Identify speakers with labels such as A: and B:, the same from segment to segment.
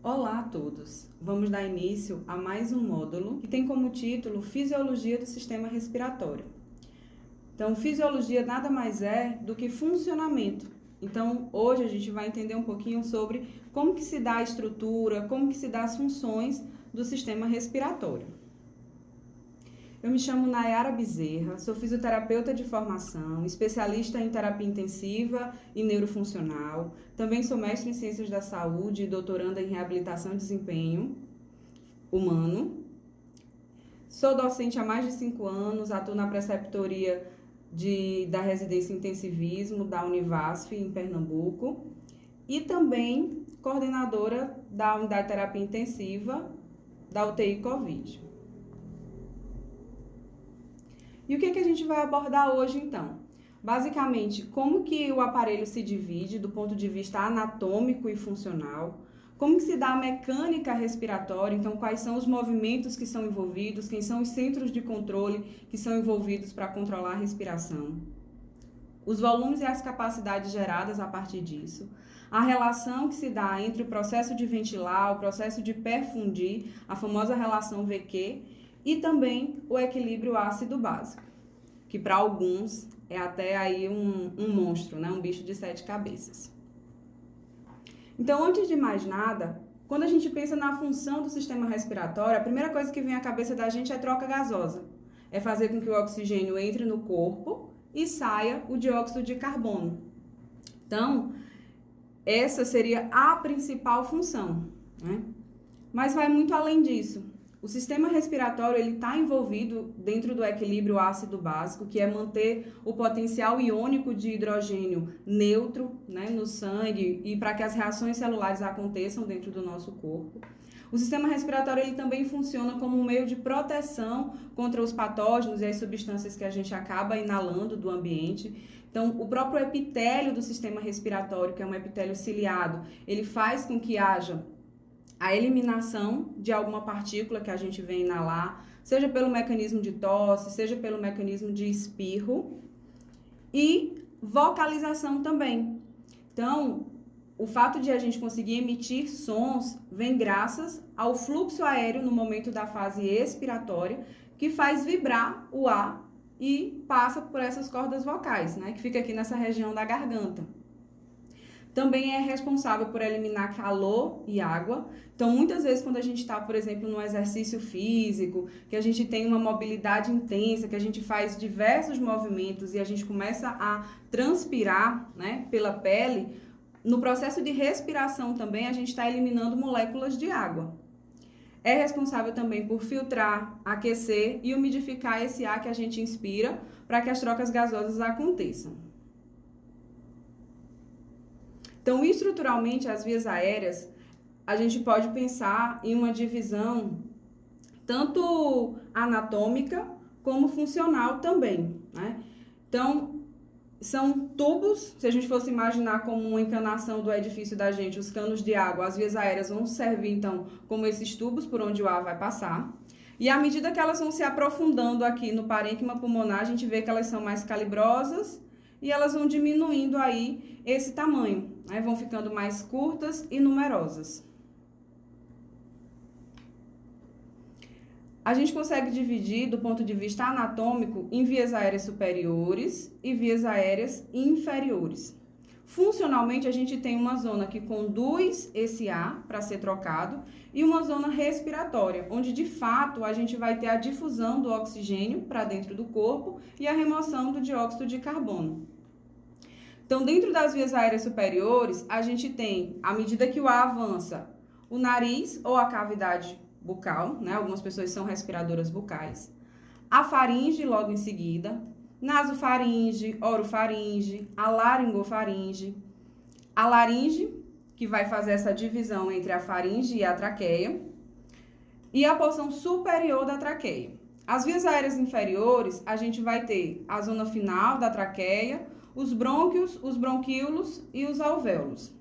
A: Olá a todos! Vamos dar início a mais um módulo que tem como título Fisiologia do Sistema Respiratório. Então, fisiologia nada mais é do que funcionamento. Então, hoje a gente vai entender um pouquinho sobre como que se dá a estrutura, como que se dá as funções do sistema respiratório. Eu me chamo Nayara Bezerra, sou fisioterapeuta de formação, especialista em terapia intensiva e neurofuncional. Também sou mestre em ciências da saúde e doutoranda em reabilitação e desempenho humano. Sou docente há mais de 5 anos, atuo na preceptoria da residência em intensivismo da Univasf, em Pernambuco. E também coordenadora da unidade de terapia intensiva da UTI Covid. E o que a gente vai abordar hoje, então? Basicamente, como que o aparelho se divide do ponto de vista anatômico e funcional, como que se dá a mecânica respiratória, então quais são os movimentos que são envolvidos, quem são os centros de controle que são envolvidos para controlar a respiração, os volumes e as capacidades geradas a partir disso, a relação que se dá entre o processo de ventilar, o processo de perfundir, a famosa relação VQ, e também o equilíbrio ácido-básico, que para alguns é até aí um monstro, né? Um bicho de 7 cabeças. Então, antes de mais nada, quando a gente pensa na função do sistema respiratório, a primeira coisa que vem à cabeça da gente é troca gasosa. É fazer com que o oxigênio entre no corpo e saia o dióxido de carbono. Então, essa seria a principal função, né? Mas vai muito além disso. O sistema respiratório está envolvido dentro do equilíbrio ácido-básico, que é manter o potencial iônico de hidrogênio neutro, né, no sangue e para que as reações celulares aconteçam dentro do nosso corpo. O sistema respiratório ele também funciona como um meio de proteção contra os patógenos e as substâncias que a gente acaba inalando do ambiente. Então, o próprio epitélio do sistema respiratório, que é um epitélio ciliado, ele faz com que haja a eliminação de alguma partícula que a gente vem inalar, seja pelo mecanismo de tosse, seja pelo mecanismo de espirro, e vocalização também. Então, o fato de a gente conseguir emitir sons vem graças ao fluxo aéreo no momento da fase expiratória, que faz vibrar o ar e passa por essas cordas vocais, né, que fica aqui nessa região da garganta. Também é responsável por eliminar calor e água. Então, muitas vezes, quando a gente está, por exemplo, num exercício físico, que a gente tem uma mobilidade intensa, que a gente faz diversos movimentos e a gente começa a transpirar, né, pela pele, no processo de respiração também a gente está eliminando moléculas de água. É responsável também por filtrar, aquecer e umidificar esse ar que a gente inspira para que as trocas gasosas aconteçam. Então, estruturalmente, as vias aéreas, a gente pode pensar em uma divisão tanto anatômica como funcional também, né? Então, são tubos, se a gente fosse imaginar como uma encanação do edifício da gente, os canos de água, as vias aéreas vão servir, então, como esses tubos por onde o ar vai passar. E à medida que elas vão se aprofundando aqui no parênquima pulmonar, a gente vê que elas são mais calibrosas e elas vão diminuindo aí esse tamanho, né? Vão ficando mais curtas e numerosas. A gente consegue dividir, do ponto de vista anatômico, em vias aéreas superiores e vias aéreas inferiores. Funcionalmente, a gente tem uma zona que conduz esse ar para ser trocado e uma zona respiratória, onde de fato a gente vai ter a difusão do oxigênio para dentro do corpo e a remoção do dióxido de carbono. Então, dentro das vias aéreas superiores, a gente tem, à medida que o ar avança, o nariz ou a cavidade bucal, né? Algumas pessoas são respiradoras bucais, a faringe logo em seguida, nasofaringe, orofaringe, a laringofaringe, a laringe, que vai fazer essa divisão entre a faringe e a traqueia, e a porção superior da traqueia. As vias aéreas inferiores, a gente vai ter a zona final da traqueia, os brônquios, os bronquíolos e os alvéolos.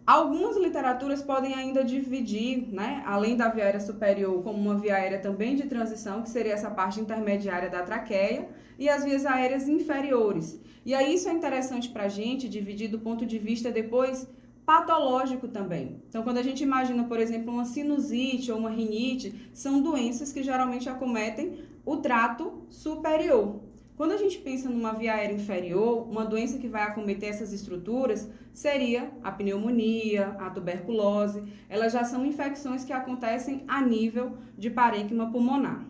A: Algumas literaturas podem ainda dividir, né, além da via aérea superior, como uma via aérea também de transição, que seria essa parte intermediária da traqueia, e as vias aéreas inferiores. E aí isso é interessante para a gente dividir do ponto de vista depois patológico também. Então, quando a gente imagina, por exemplo, uma sinusite ou uma rinite, são doenças que geralmente acometem o trato superior. Quando a gente pensa numa via aérea inferior, uma doença que vai acometer essas estruturas seria a pneumonia, a tuberculose. Elas já são infecções que acontecem a nível de parênquima pulmonar.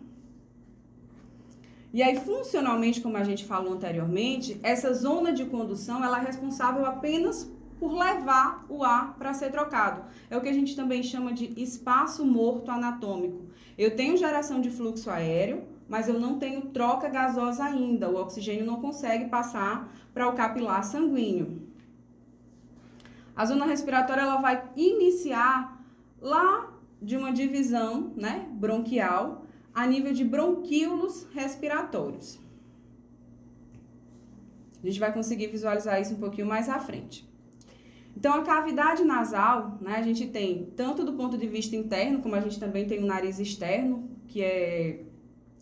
A: E aí, funcionalmente, como a gente falou anteriormente, essa zona de condução ela é responsável apenas por levar o ar para ser trocado. É o que a gente também chama de espaço morto anatômico. Eu tenho geração de fluxo aéreo, mas eu não tenho troca gasosa ainda. O oxigênio não consegue passar para o capilar sanguíneo. A zona respiratória ela vai iniciar lá de uma divisão, né, bronquial, a nível de bronquíolos respiratórios. A gente vai conseguir visualizar isso um pouquinho mais à frente. Então, a cavidade nasal, né, a gente tem tanto do ponto de vista interno, como a gente também tem o nariz externo, que é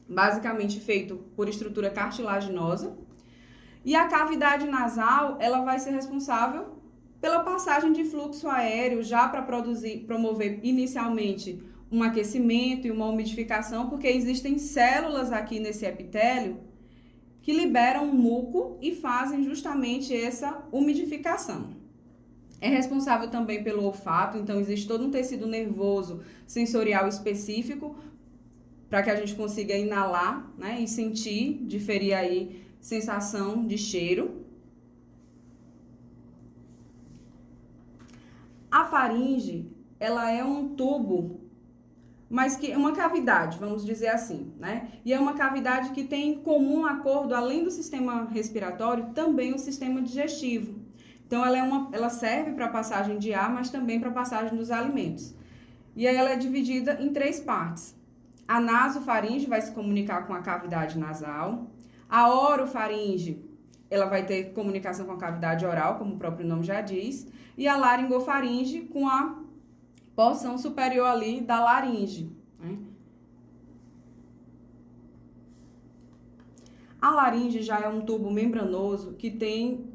A: basicamente feito por estrutura cartilaginosa. E a cavidade nasal, ela vai ser responsável pela passagem de fluxo aéreo, já para promover inicialmente um aquecimento e uma umidificação, porque existem células aqui nesse epitélio que liberam muco e fazem justamente essa umidificação. É responsável também pelo olfato, então existe todo um tecido nervoso sensorial específico para que a gente consiga inalar, né, e sentir, diferir aí sensação de cheiro. A faringe, ela é um tubo, mas que é uma cavidade, vamos dizer assim, né? E é uma cavidade que tem em comum acordo, além do sistema respiratório, também o sistema digestivo. Então, ela serve para passagem de ar, mas também para passagem dos alimentos. E aí ela é dividida em 3 partes. A nasofaringe vai se comunicar com a cavidade nasal. A orofaringe, ela vai ter comunicação com a cavidade oral, como o próprio nome já diz. E a laringofaringe com a porção superior ali da laringe, né? A laringe já é um tubo membranoso que tem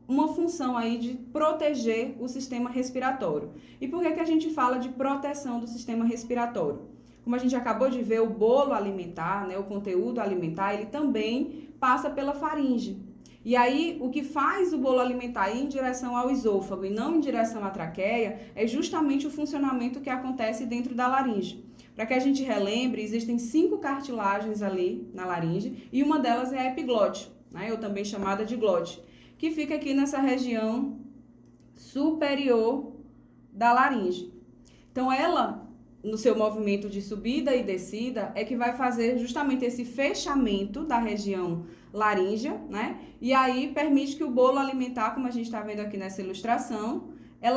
A: uma função aí de proteger o sistema respiratório. E por que a gente fala de proteção do sistema respiratório? Como a gente acabou de ver, o bolo alimentar, né, o conteúdo alimentar, ele também passa pela faringe. E aí, o que faz o bolo alimentar ir em direção ao esôfago e não em direção à traqueia é justamente o funcionamento que acontece dentro da laringe. Para que a gente relembre, existem 5 cartilagens ali na laringe e uma delas é a epiglote, né, ou também chamada de glote, que fica aqui nessa região superior da laringe. Então, ela, no seu movimento de subida e descida, é que vai fazer justamente esse fechamento da região laríngea, né? E aí permite que o bolo alimentar, como a gente está vendo aqui nessa ilustração,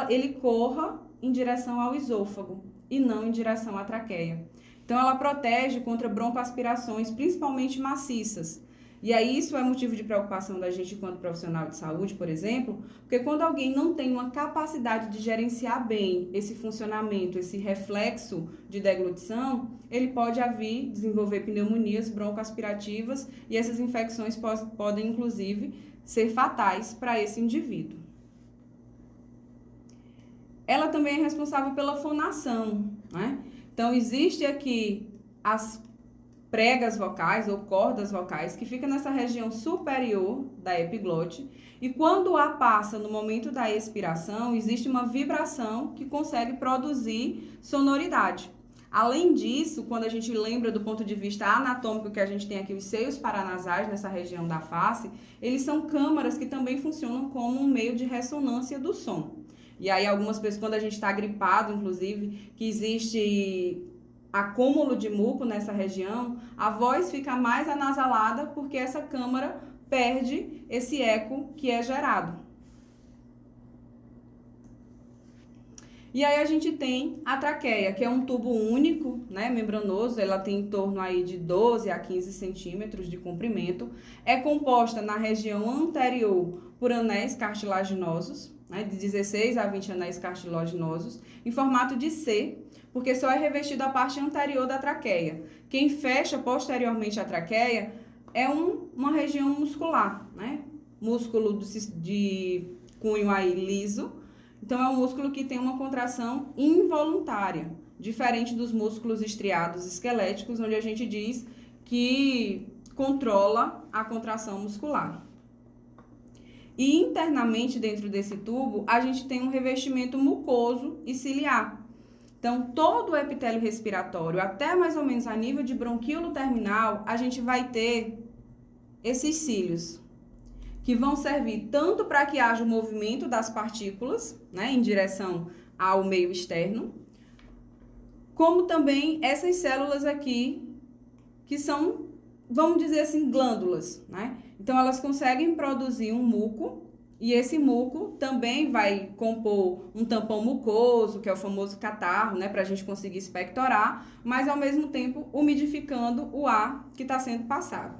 A: ele corra em direção ao esôfago e não em direção à traqueia. Então, ela protege contra broncoaspirações, principalmente maciças. E aí isso é motivo de preocupação da gente enquanto profissional de saúde, por exemplo, porque quando alguém não tem uma capacidade de gerenciar bem esse funcionamento, esse reflexo de deglutição, ele pode vir desenvolver pneumonias broncoaspirativas e essas infecções podem, inclusive, ser fatais para esse indivíduo. Ela também é responsável pela fonação, né? Então, existe aqui as pregas vocais ou cordas vocais que fica nessa região superior da epiglote e quando o ar passa no momento da expiração, existe uma vibração que consegue produzir sonoridade. Além disso, quando a gente lembra do ponto de vista anatômico que a gente tem aqui os seios paranasais nessa região da face, eles são câmaras que também funcionam como um meio de ressonância do som. E aí algumas pessoas, quando a gente está gripado, inclusive, que existe acúmulo de muco nessa região, a voz fica mais anasalada porque essa câmara perde esse eco que é gerado. E aí a gente tem a traqueia, que é um tubo único, né, membranoso, ela tem em torno aí de 12 a 15 centímetros de comprimento, é composta na região anterior por anéis cartilaginosos, né, de 16 a 20 anéis cartilaginosos, em formato de C, porque só é revestido a parte anterior da traqueia. Quem fecha posteriormente a traqueia é uma região muscular, né? Músculo de cunho aí liso, Então, é um músculo que tem uma contração involuntária, diferente dos músculos estriados esqueléticos, onde a gente diz que controla a contração muscular. E internamente dentro desse tubo, a gente tem um revestimento mucoso e ciliar. Então, todo o epitélio respiratório, até mais ou menos a nível de bronquíolo terminal, a gente vai ter esses cílios, que vão servir tanto para que haja o movimento das partículas, né, em direção ao meio externo, como também essas células aqui, que são, vamos dizer assim, glândulas, né? Então, elas conseguem produzir um muco, e esse muco também vai compor um tampão mucoso, que é o famoso catarro, né, para a gente conseguir expectorar, mas ao mesmo tempo umidificando o ar que está sendo passado.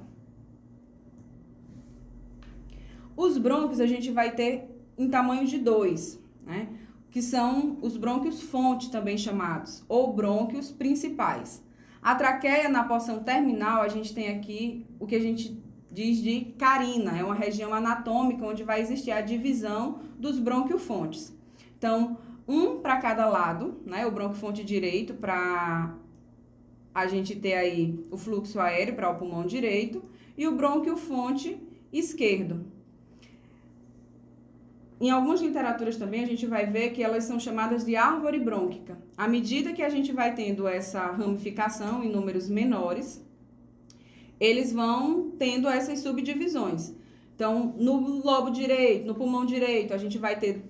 A: Os brônquios a gente vai ter em tamanho de 2, né, que são os brônquios fonte também chamados, ou brônquios principais. A traqueia na porção terminal, a gente tem aqui o que a gente diz de carina, é uma região anatômica onde vai existir a divisão dos brônquiofontes. Então, um para cada lado, né, o brônquiofonte direito para a gente ter aí o fluxo aéreo para o pulmão direito e o brônquiofonte esquerdo. Em algumas literaturas também a gente vai ver que elas são chamadas de árvore brônquica. À medida que a gente vai tendo essa ramificação em números menores, eles vão tendo essas subdivisões. Então, no lobo direito, no pulmão direito, a gente vai ter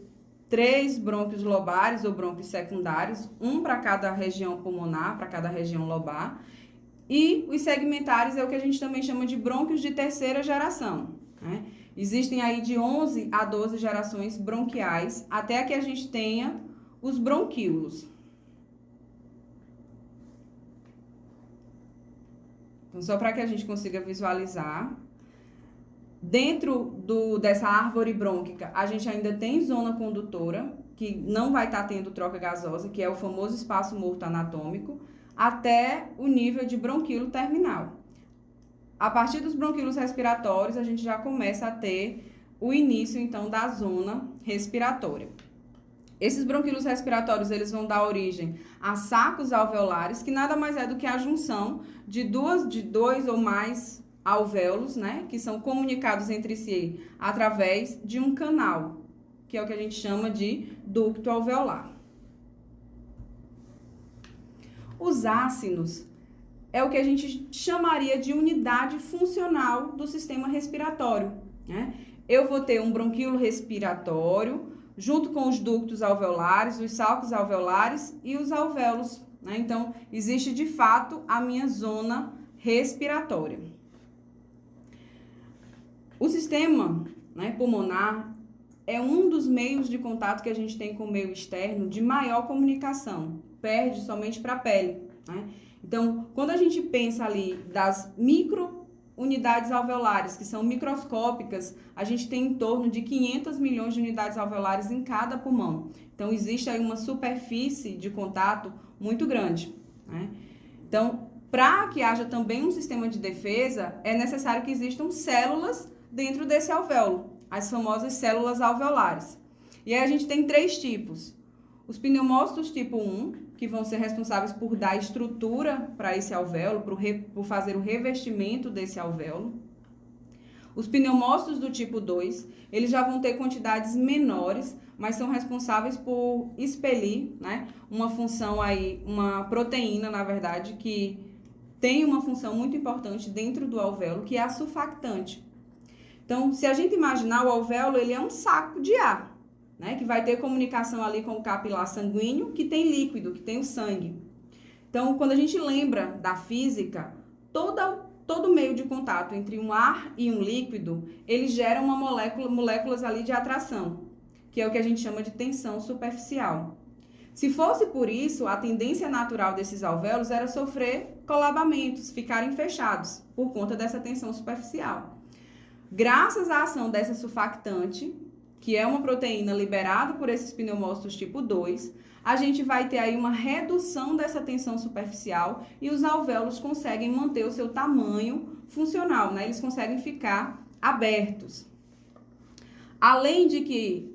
A: 3 brônquios lobares ou brônquios secundários, um para cada região pulmonar, para cada região lobar. E os segmentares é o que a gente também chama de brônquios de terceira geração, né? Existem aí de 11 a 12 gerações bronquiais, até que a gente tenha os bronquíolos. Então, só para que a gente consiga visualizar, dentro dessa árvore brônquica, a gente ainda tem zona condutora, que não vai estar tendo troca gasosa, que é o famoso espaço morto anatômico, até o nível de bronquíolo terminal. A partir dos bronquíolos respiratórios, a gente já começa a ter o início, então, da zona respiratória. Esses bronquíolos respiratórios, eles vão dar origem a sacos alveolares, que nada mais é do que a junção de dois ou mais alvéolos, né, que são comunicados entre si através de um canal, que é o que a gente chama de ducto alveolar. Os ácinos é o que a gente chamaria de unidade funcional do sistema respiratório, né? Eu vou ter um bronquíolo respiratório, junto com os ductos alveolares, os sacos alveolares e os alvéolos, né? Então, existe de fato a minha zona respiratória. O sistema, né, pulmonar é um dos meios de contato que a gente tem com o meio externo de maior comunicação, perde somente para a pele, né? Então, quando a gente pensa ali das microunidades alveolares, que são microscópicas, a gente tem em torno de 500 milhões de unidades alveolares em cada pulmão. Então, existe aí uma superfície de contato muito grande, né? Então, para que haja também um sistema de defesa, é necessário que existam células dentro desse alvéolo, as famosas células alveolares. E aí a gente tem 3 tipos. Os pneumócitos tipo 1, que vão ser responsáveis por dar estrutura para esse alvéolo, por fazer o revestimento desse alvéolo. Os pneumócitos do tipo 2, eles já vão ter quantidades menores, mas são responsáveis por expelir, né, uma função aí, uma proteína, na verdade, que tem uma função muito importante dentro do alvéolo, que é a surfactante. Então, se a gente imaginar, o alvéolo, ele é um saco de ar, né, que vai ter comunicação ali com o capilar sanguíneo, que tem líquido, que tem o sangue. Então, quando a gente lembra da física, todo meio de contato entre um ar e um líquido, ele gera uma moléculas ali de atração, que é o que a gente chama de tensão superficial. Se fosse por isso, a tendência natural desses alvéolos era sofrer colabamentos, ficarem fechados, por conta dessa tensão superficial. Graças à ação dessa surfactante, que é uma proteína liberada por esses pneumócitos tipo 2, a gente vai ter aí uma redução dessa tensão superficial e os alvéolos conseguem manter o seu tamanho funcional, né? Eles conseguem ficar abertos. Além de que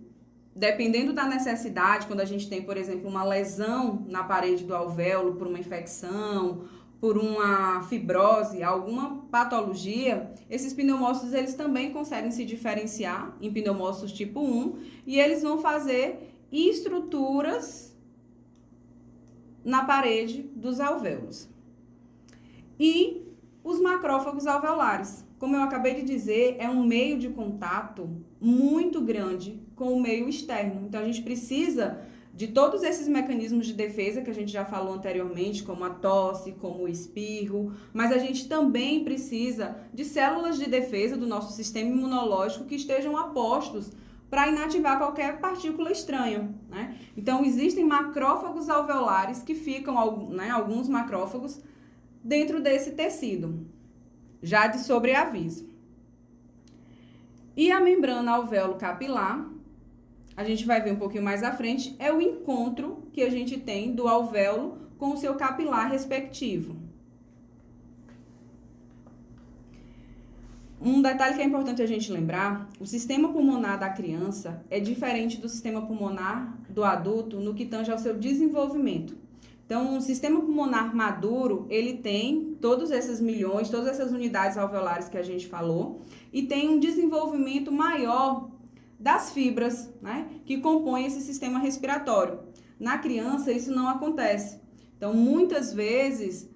A: dependendo da necessidade, quando a gente tem, por exemplo, uma lesão na parede do alvéolo por uma infecção, por uma fibrose, alguma patologia, esses pneumócitos eles também conseguem se diferenciar em pneumócitos tipo 1 e eles vão fazer estruturas na parede dos alvéolos. E os macrófagos alveolares, como eu acabei de dizer, é um meio de contato muito grande com o meio externo. Então, a gente precisa de todos esses mecanismos de defesa que a gente já falou anteriormente, como a tosse, como o espirro, mas a gente também precisa de células de defesa do nosso sistema imunológico que estejam a postos para inativar qualquer partícula estranha, né? Então, existem macrófagos alveolares que ficam, né, alguns macrófagos, dentro desse tecido, já de sobreaviso. E a membrana alvéolo capilar, a gente vai ver um pouquinho mais à frente, é o encontro que a gente tem do alvéolo com o seu capilar respectivo. Um detalhe que é importante a gente lembrar, o sistema pulmonar da criança é diferente do sistema pulmonar do adulto no que tange ao seu desenvolvimento. Então, o sistema pulmonar maduro, ele tem todos esses milhões, todas essas unidades alveolares que a gente falou, e tem um desenvolvimento maior das fibras, né, que compõem esse sistema respiratório. Na criança, isso não acontece. Então, muitas vezes,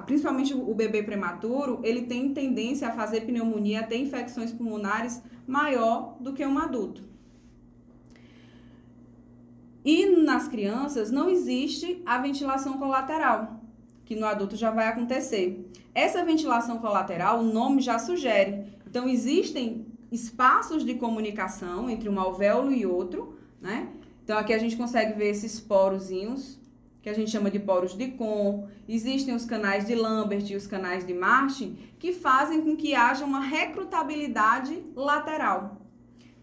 A: principalmente o bebê prematuro, ele tem tendência a fazer pneumonia, a ter infecções pulmonares maior do que um adulto. E nas crianças não existe a ventilação colateral, que no adulto já vai acontecer. Essa ventilação colateral, o nome já sugere. Então, existem espaços de comunicação entre um alvéolo e outro, né? Então, aqui a gente consegue ver esses porozinhos, que a gente chama de poros de Kohn. Existem os canais de Lambert e os canais de Martin, que fazem com que haja uma recrutabilidade lateral.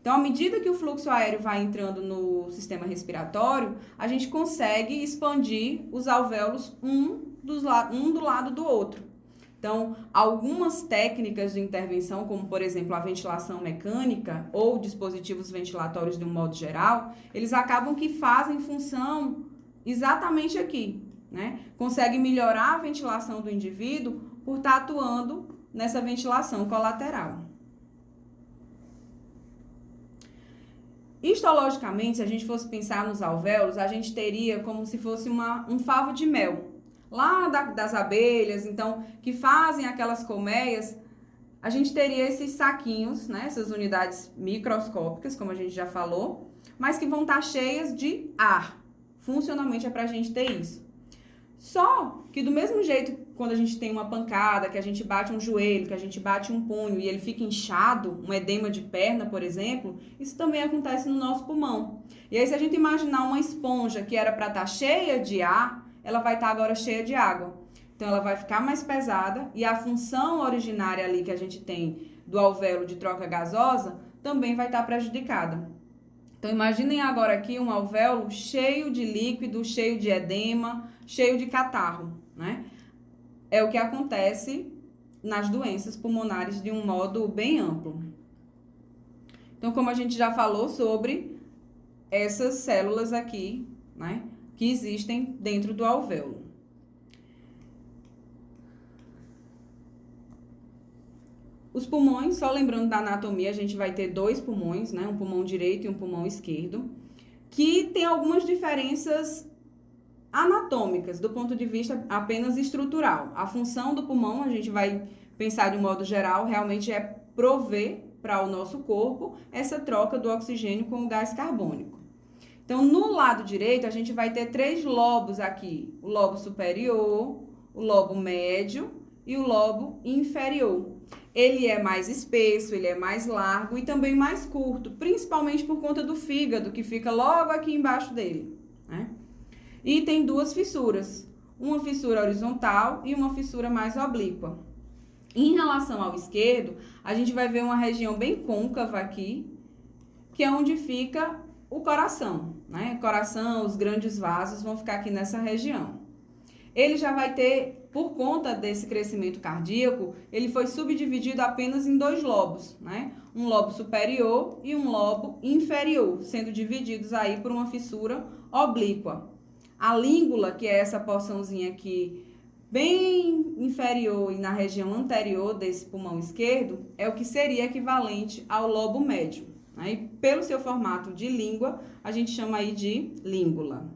A: Então, à medida que o fluxo aéreo vai entrando no sistema respiratório, a gente consegue expandir os alvéolos um do lado do outro. Então, algumas técnicas de intervenção, como por exemplo a ventilação mecânica ou dispositivos ventilatórios de um modo geral, eles acabam que fazem função exatamente aqui, né? Conseguem melhorar a ventilação do indivíduo por estar atuando nessa ventilação colateral. Histologicamente, se a gente fosse pensar nos alvéolos, a gente teria como se fosse um favo de mel. Lá das abelhas, então, que fazem aquelas colmeias, a gente teria esses saquinhos, né, essas unidades microscópicas, como a gente já falou, mas que vão estar cheias de ar. Funcionalmente é para a gente ter isso. Só que do mesmo jeito, quando a gente tem uma pancada, que a gente bate um joelho, que a gente bate um punho e ele fica inchado, um edema de perna, por exemplo, isso também acontece no nosso pulmão. E aí, se a gente imaginar uma esponja que era para estar cheia de ar, ela vai estar agora cheia de água. Então, ela vai ficar mais pesada e a função originária ali que a gente tem do alvéolo de troca gasosa também vai estar prejudicada. Então, imaginem agora aqui um alvéolo cheio de líquido, cheio de edema, cheio de catarro, né? É o que acontece nas doenças pulmonares de um modo bem amplo. Então, como a gente já falou sobre essas células aqui, né, que existem dentro do alvéolo. Os pulmões, só lembrando da anatomia, a gente vai ter dois pulmões, né, um pulmão direito e um pulmão esquerdo, que tem algumas diferenças anatômicas, do ponto de vista apenas estrutural. A função do pulmão, a gente vai pensar de um modo geral, realmente é prover para o nosso corpo essa troca do oxigênio com o gás carbônico. Então, no lado direito, a gente vai ter três lobos aqui. O lobo superior, o lobo médio e o lobo inferior. Ele é mais espesso, ele é mais largo e também mais curto, principalmente por conta do fígado, que fica logo aqui embaixo dele, né? E tem duas fissuras, uma fissura horizontal e uma fissura mais oblíqua. Em relação ao esquerdo, a gente vai ver uma região bem côncava aqui, que é onde fica o coração, né? O coração, os grandes vasos vão ficar aqui nessa região. ele já vai ter, por conta desse crescimento cardíaco, ele foi subdividido apenas em 2 lobos, né? Um lobo superior e um lobo inferior, sendo divididos aí por uma fissura oblíqua. A língula, que é essa porçãozinha aqui, bem inferior e na região anterior desse pulmão esquerdo, é o que seria equivalente ao lobo médio. Né? E pelo seu formato de língua, a gente chama aí de língula.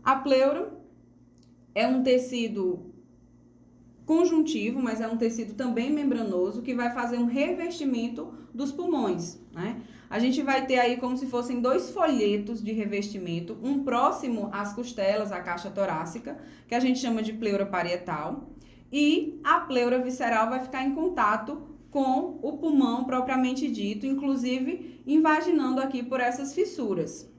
A: A pleura é um tecido conjuntivo, mas é um tecido também membranoso que vai fazer um revestimento dos pulmões, né? A gente vai ter aí como se fossem 2 folhetos de revestimento, um próximo às costelas, à caixa torácica, que a gente chama de pleura parietal, e a pleura visceral vai ficar em contato com o pulmão propriamente dito, inclusive invaginando aqui por essas fissuras.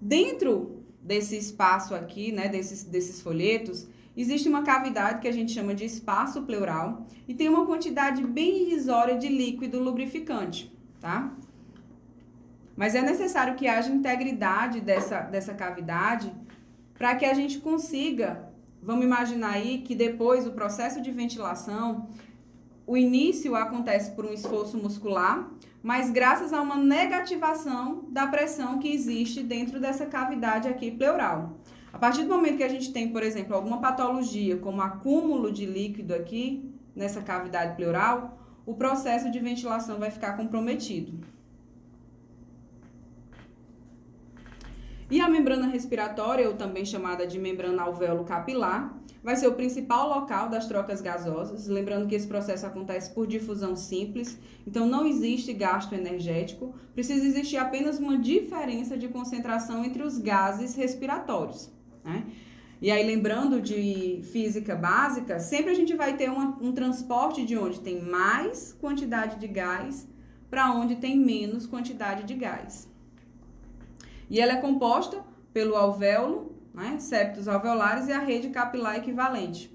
A: Dentro desse espaço aqui, né, desses folhetos, existe uma cavidade que a gente chama de espaço pleural e tem uma quantidade bem irrisória de líquido lubrificante, tá? Mas é necessário que haja integridade dessa cavidade para que a gente consiga, vamos imaginar aí que depois o processo de ventilação, o início acontece por um esforço muscular, mas graças a uma negativação da pressão que existe dentro dessa cavidade aqui pleural. A partir do momento que a gente tem, por exemplo, alguma patologia, como acúmulo de líquido aqui nessa cavidade pleural, o processo de ventilação vai ficar comprometido. E a membrana respiratória, ou também chamada de membrana alvéolo-capilar, vai ser o principal local das trocas gasosas, lembrando que esse processo acontece por difusão simples, então não existe gasto energético, precisa existir apenas uma diferença de concentração entre os gases respiratórios, né? E aí, lembrando de física básica, sempre a gente vai ter um transporte de onde tem mais quantidade de gás para onde tem menos quantidade de gás. E ela é composta pelo alvéolo, né, septos alveolares e a rede capilar equivalente.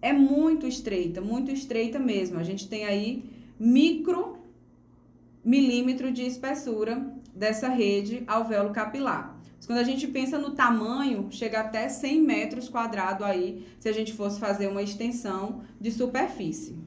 A: É muito estreita mesmo. A gente tem aí micromilímetro de espessura dessa rede alvéolo capilar. Mas quando a gente pensa no tamanho, chega até 100 metros quadrados aí, se a gente fosse fazer uma extensão de superfície.